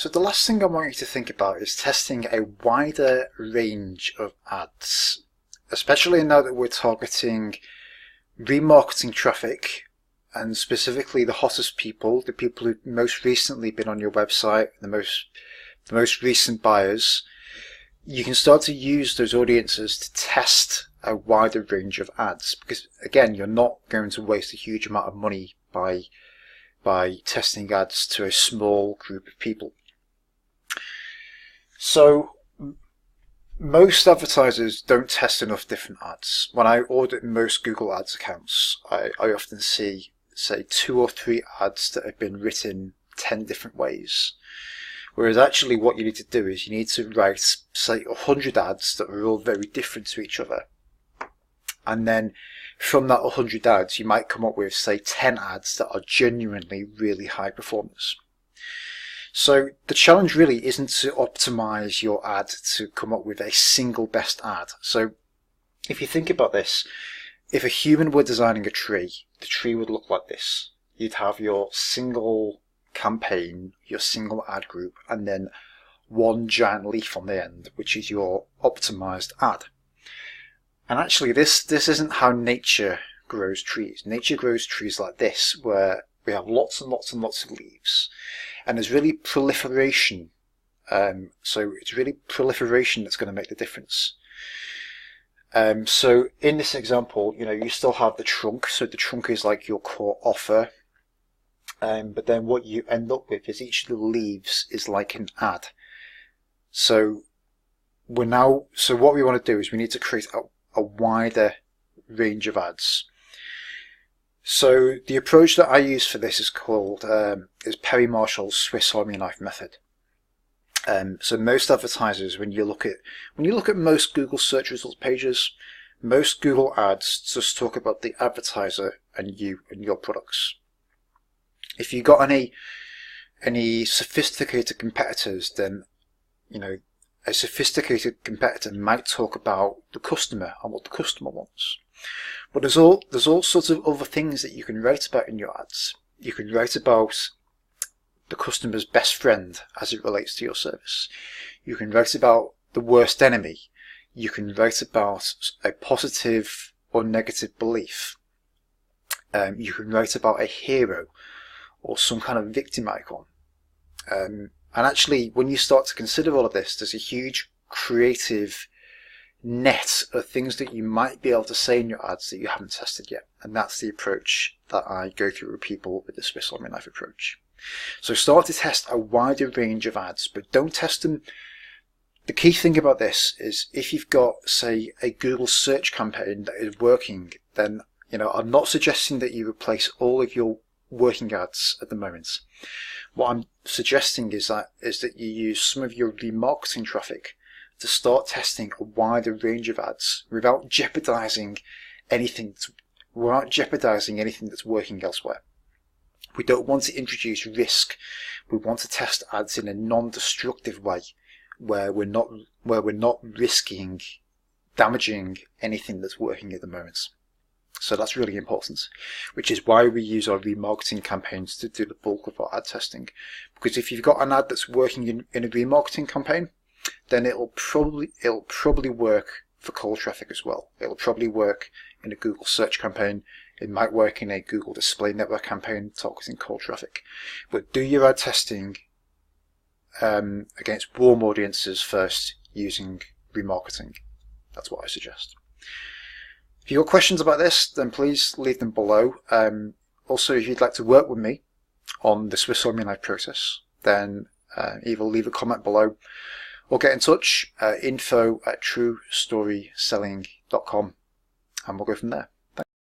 So the last thing I want you to think about is testing a wider range of ads, especially now that we're targeting remarketing traffic, and specifically the hottest people, the people who've most recently been on your website, the most recent buyers. You can start to use those audiences to test a wider range of ads, because again, you're not going to waste a huge amount of money by testing ads to a small group of people. So most advertisers don't test enough different ads. When I audit most Google Ads accounts, I often see, say, 2 or 3 ads that have been written 10 different ways. Whereas actually what you need to do is you need to write, say, 100 ads that are all very different to each other. And then from that 100 ads, you might come up with, say, 10 ads that are genuinely really high performers. So the challenge really isn't to optimize your ad to come up with a single best ad. So if you think about this, if a human were designing a tree, the tree would look like this. You'd have your single campaign, your single ad group, and then one giant leaf on the end, which is your optimized ad. And actually this isn't how nature grows trees. Nature grows trees like this, where we have lots and lots and lots of leaves. And there's really proliferation. So it's really proliferation that's going to make the difference. So in this example, you still have the trunk. So the trunk is like your core offer. But then what you end up with is each of the leaves is like an ad. So what we want to do is we need to create a wider range of ads. So the approach that I use for this is called is Perry Marshall's Swiss Army knife method. So most advertisers, when you look at most Google search results pages, most Google ads just talk about the advertiser and you and your products. If you've got any sophisticated competitors, then a sophisticated competitor might talk about the customer and what the customer wants. But there's all sorts of other things that you can write about in your ads. You can write about the customer's best friend as it relates to your service. You can write about the worst enemy. You can write about a positive or negative belief. You can write about a hero or some kind of victim icon. And actually, when you start to consider all of this, there's a huge creative net of things that you might be able to say in your ads that you haven't tested yet. And that's the approach that I go through with people with the Swiss Army knife approach. So start to test a wider range of ads, but don't test them. The key thing about this is if you've got, say, a Google search campaign that is working, then I'm not suggesting that you replace all of your working ads at the moment. What I'm suggesting is that you use some of your remarketing traffic to start testing a wider range of ads without jeopardizing anything that's working elsewhere. We don't want to introduce risk. We want to test ads in a non-destructive way, where we're not risking damaging anything that's working at the moment. So that's really important, which is why we use our remarketing campaigns to do the bulk of our ad testing. Because if you've got an ad that's working in a remarketing campaign, then it'll probably work for cold traffic as well. It'll probably work in a Google search campaign. It might work in a Google display network campaign targeting cold traffic. But do your ad testing against warm audiences first using remarketing. That's what I suggest. If you've got questions about this, then please leave them below. Also, if you'd like to work with me on the Swiss Army knife process, then either leave a comment below or get in touch, info@truestoryselling.com, and we'll go from there.